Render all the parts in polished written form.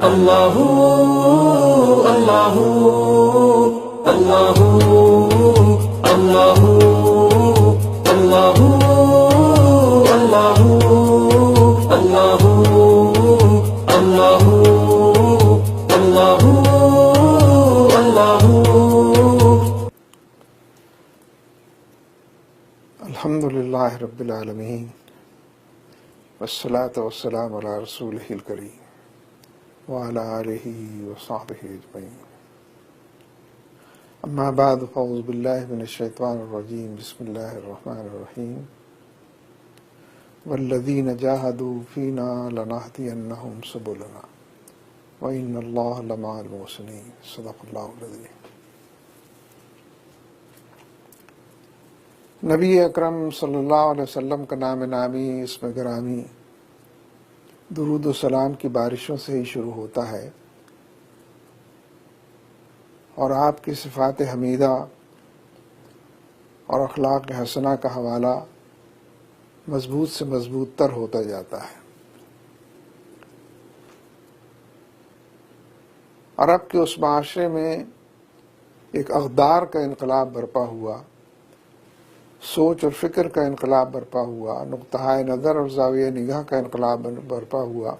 اللہ اللہ اللہ اللہ اللہ اللہ اللہ اللہ اللہ اللہ. الحمدللہ رب العالمین والصلاة والسلام علی رسولہ الکریم وعلی آلہ وصحبہ اجمعین. اما بعد فاعوذ باللہ من الشیطان الرجیم. بسم اللہ الرحمن الرحیم. والذین جاہدوا فینا لنہدینہم سبلنا وإن اللہ لمع المحسنین. صدق اللہ العظیم. نبی اکرم صلی اللہ علیہ وسلم کا نام نامی، اسم گرامی درود و سلام کی بارشوں سے ہی شروع ہوتا ہے، اور آپ کی صفات حمیدہ اور اخلاق حسنہ کا حوالہ مضبوط سے مضبوط تر ہوتا جاتا ہے. عرب کے اس معاشرے میں ایک اقدار کا انقلاب برپا ہوا، سوچ اور فکر کا انقلاب برپا ہوا، نقطہ نظر اور زاویہ نگاہ کا انقلاب برپا ہوا.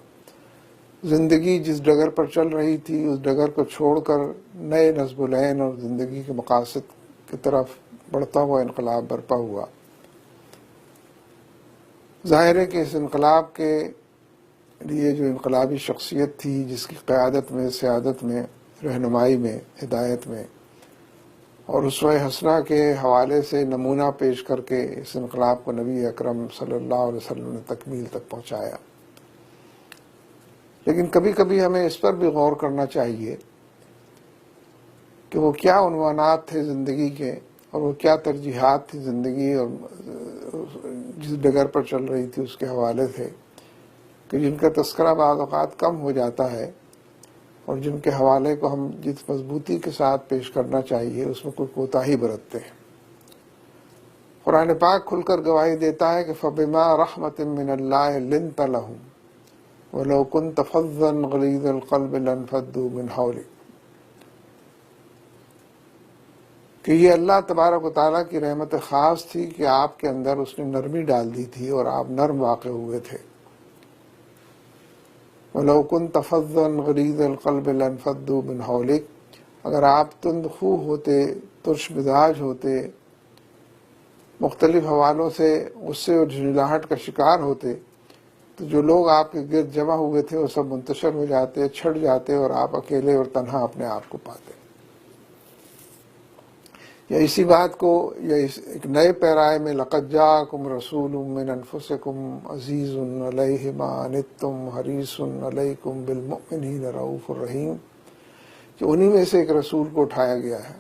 زندگی جس ڈگر پر چل رہی تھی اس ڈگر کو چھوڑ کر نئے نصب العین اور زندگی کے مقاصد کی طرف بڑھتا ہوا انقلاب برپا ہوا. ظاہر ہے کہ اس انقلاب کے لیے جو انقلابی شخصیت تھی، جس کی قیادت میں، سیادت میں، رہنمائی میں، ہدایت میں اور اسوہ حسنہ کے حوالے سے نمونہ پیش کر کے اس انقلاب کو نبی اکرم صلی اللہ علیہ وسلم نے تکمیل تک پہنچایا. لیکن کبھی کبھی ہمیں اس پر بھی غور کرنا چاہیے کہ وہ کیا عنوانات تھے زندگی کے، اور وہ کیا ترجیحات تھی زندگی اور جس ڈگر پر چل رہی تھی اس کے حوالے سے، کہ جن کا تذکرہ بعض اوقات کم ہو جاتا ہے اور جن کے حوالے کو ہم جس مضبوطی کے ساتھ پیش کرنا چاہیے اس میں کوئی کوتاہی برتتے ہیں. قرآن پاک کھل کر گواہی دیتا ہے کہ فَبِمَا رَحْمَةٍ مِّنَ اللَّهِ لِنْتَ لَهُمْ وَلَوْ كُنْتَ فَظًّا غَلِيظَ الْقَلْبِ لَانفَضُّوا مِنْ حَوْلِكَ. کہ یہ اللہ تبارک و تعالیٰ کی رحمت خاص تھی کہ آپ کے اندر اس نے نرمی ڈال دی تھی اور آپ نرم واقع ہوئے تھے. وَلَوْ كُنْتَ فَظًّا غَلِيظَ الْقَلْبِ لَانفَضُّوا مِنْ حَوْلِكَ. اگر آپ تند خو ہوتے، ترش مزاج ہوتے، مختلف حوالوں سے غصے اور جھنجھلاہٹ کا شکار ہوتے، تو جو لوگ آپ کے گرد جمع ہوئے تھے وہ سب منتشر ہو جاتے، چھٹ جاتے، اور آپ اکیلے اور تنہا اپنے آپ کو پاتے. یا اسی بات کو یا ایک نئے پیرائے میں لَقَدْ جَاءَكُمْ رَسُولٌ مِّنْ أَنفُسِكُمْ عَزِيزٌ عَلَيْهِ مَا عَنِتُّمْ حَرِيصٌ عَلَيْكُمْ بِالْمُؤْمِنِينَ رَءُوفٌ رَحِيمٌ، کہ انہی میں سے ایک رسول کو اٹھایا گیا ہے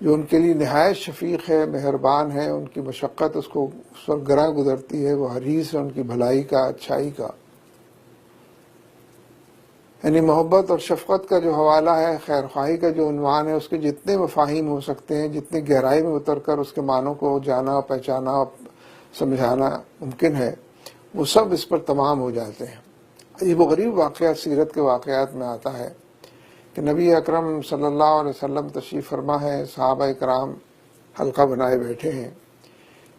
جو ان کے لیے نہایت شفیق ہے، مہربان ہے. ان کی مشقت اس پر گراں گزرتی ہے، وہ حریص ہے ان کی بھلائی کا، اچھائی کا. یعنی محبت اور شفقت کا جو حوالہ ہے، خیر خواہی کا جو عنوان ہے، اس کے جتنے مفاہیم ہو سکتے ہیں، جتنی گہرائی میں اتر کر اس کے معنوں کو جانا، پہچانا، سمجھانا ممکن ہے، وہ سب اس پر تمام ہو جاتے ہیں. عجیب و غریب واقعہ سیرت کے واقعات میں آتا ہے کہ نبی اکرم صلی اللہ علیہ وسلم تشریف فرما ہے، صحابہ کرام حلقہ بنائے بیٹھے ہیں.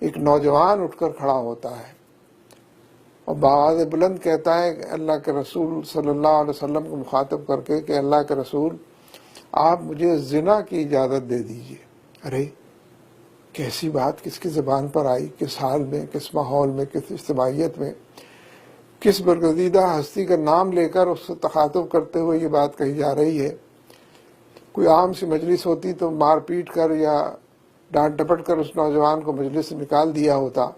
ایک نوجوان اٹھ کر کھڑا ہوتا ہے اور بآواز بلند کہتا ہے کہ اللہ کے رسول صلی اللہ علیہ وسلم کو مخاطب کر کے کہ اللہ کے رسول، آپ مجھے زنا کی اجازت دے دیجیے. ارے کیسی بات کس کی زبان پر آئی، کس حال میں، کس ماحول میں، کس اجتماعیت میں، کس برگزیدہ ہستی کا نام لے کر اس سے تخاطب کرتے ہوئے یہ بات کہی جا رہی ہے. کوئی عام سی مجلس ہوتی تو مار پیٹ کر یا ڈانٹ ڈپٹ کر اس نوجوان کو مجلس سے نکال دیا ہوتا،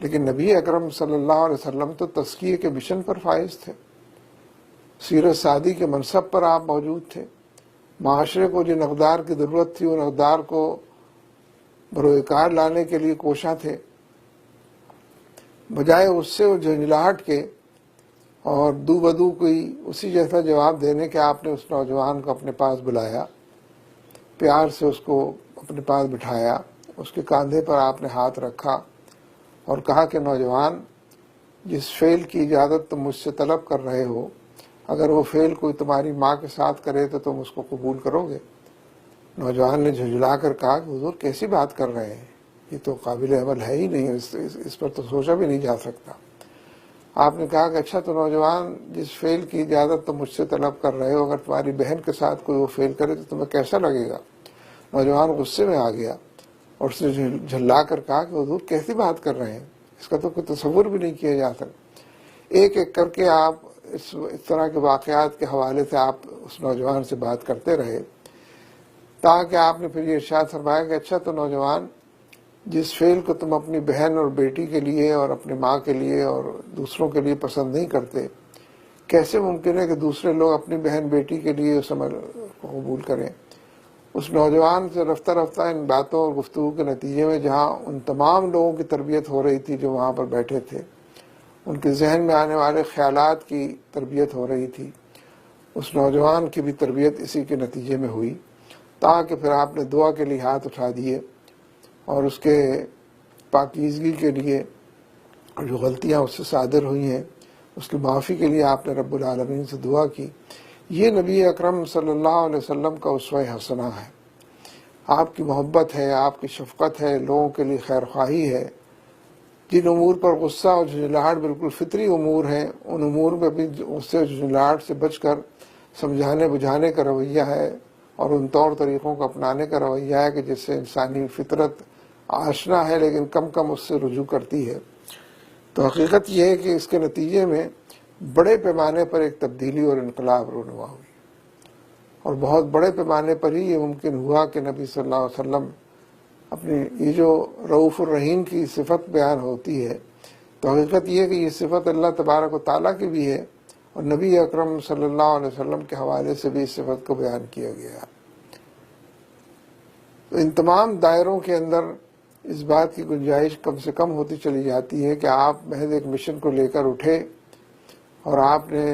لیکن نبی اکرم صلی اللہ علیہ وسلم تو تزکیے کے مشن پر فائز تھے، سیرت سعدی کے منصب پر آپ موجود تھے. معاشرے کو جن اقدار کی ضرورت تھی ان اقدار کو بروئے کار لانے کے لیے کوشاں تھے. بجائے اس سے وہ جھنجھلاہٹ کے اور دو بدو کوئی اسی جیسا جواب دینے کے آپ نے اس نوجوان کو اپنے پاس بلایا، پیار سے اس کو اپنے پاس بٹھایا، اس کے کاندھے پر آپ نے ہاتھ رکھا اور کہا کہ نوجوان، جس فعل کی اجازت تم مجھ سے طلب کر رہے ہو اگر وہ فعل کوئی تمہاری ماں کے ساتھ کرے تو تم اس کو قبول کرو گے؟ نوجوان نے جھجلا کر کہا کہ حضور کیسی بات کر رہے ہیں، یہ تو قابل عمل ہے ہی نہیں، اس پر تو سوچا بھی نہیں جا سکتا۔ آپ نے کہا کہ اچھا تو نوجوان، جس فعل کی اجازت تم مجھ سے طلب کر رہے ہو، اگر تمہاری بہن کے ساتھ کوئی وہ فعل کرے تو تمہیں کیسا لگے گا؟ نوجوان غصے میں آ گیا اور اس نے جھلا کر کہا کہ حضور کیسی بات کر رہے ہیں، اس کا تو کوئی تصور بھی نہیں کیا جا سکتا۔ ایک ایک کر کے آپ اس طرح کے واقعات کے حوالے سے آپ اس نوجوان سے بات کرتے رہے، تاکہ آپ نے پھر یہ ارشاد فرمایا کہ اچھا تو نوجوان، جس فعل کو تم اپنی بہن اور بیٹی کے لیے اور اپنی ماں کے لیے اور دوسروں کے لیے پسند نہیں کرتے، کیسے ممکن ہے کہ دوسرے لوگ اپنی بہن بیٹی کے لیے اس عمل کو قبول کریں؟ اس نوجوان سے رفتہ رفتہ ان باتوں اور گفتگو کے نتیجے میں جہاں ان تمام لوگوں کی تربیت ہو رہی تھی جو وہاں پر بیٹھے تھے، ان کے ذہن میں آنے والے خیالات کی تربیت ہو رہی تھی، اس نوجوان کی بھی تربیت اسی کے نتیجے میں ہوئی، تاکہ پھر آپ نے دعا کے لیے ہاتھ اٹھا دیے اور اس کے پاکیزگی کے لیے جو غلطیاں اس سے صادر ہوئی ہیں اس کی معافی کے لیے آپ نے رب العالمین سے دعا کی۔ یہ نبی اکرم صلی اللہ علیہ وسلم کا اسوہ حسنہ ہے۔ آپ کی محبت ہے، آپ کی شفقت ہے، لوگوں کے لیے خیر خواہی ہے۔ جن امور پر غصہ اور جھنجھلاہٹ بالکل فطری امور ہیں، ان امور میں بھی غصے اور جھنجھلاہٹ سے بچ کر سمجھانے بجھانے کا رویہ ہے، اور ان طور طریقوں کو اپنانے کا رویہ ہے کہ جس سے انسانی فطرت آشنا ہے لیکن کم کم اس سے رجوع کرتی ہے۔ تو حقیقت یہ ہے کہ اس کے نتیجے میں بڑے پیمانے پر ایک تبدیلی اور انقلاب رونما ہوئی، اور بہت بڑے پیمانے پر ہی یہ ممکن ہوا کہ نبی صلی اللہ علیہ وسلم اپنی یہ جو رؤوف الرحیم کی صفت بیان ہوتی ہے، تو حقیقت یہ ہے کہ یہ صفت اللہ تبارک و تعالیٰ کی بھی ہے، اور نبی اکرم صلی اللہ علیہ وسلم کے حوالے سے بھی اس صفت کو بیان کیا گیا ہے۔ تو ان تمام دائروں کے اندر اس بات کی گنجائش کم سے کم ہوتی چلی جاتی ہے کہ آپ محض ایک مشن کو لے کر اٹھے اور آپ نے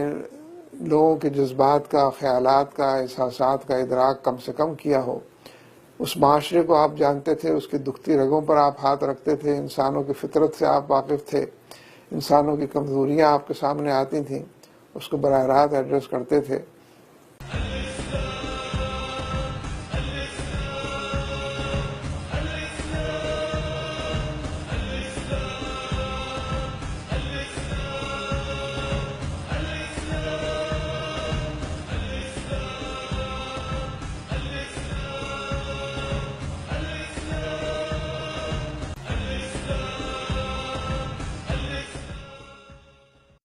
لوگوں کے جذبات کا، خیالات کا، احساسات کا ادراک کم سے کم کیا ہو۔ اس معاشرے کو آپ جانتے تھے، اس کی دکھتی رگوں پر آپ ہاتھ رکھتے تھے، انسانوں کی فطرت سے آپ واقف تھے، انسانوں کی کمزوریاں آپ کے سامنے آتی تھیں، اس کو براہ راست ایڈریس کرتے تھے۔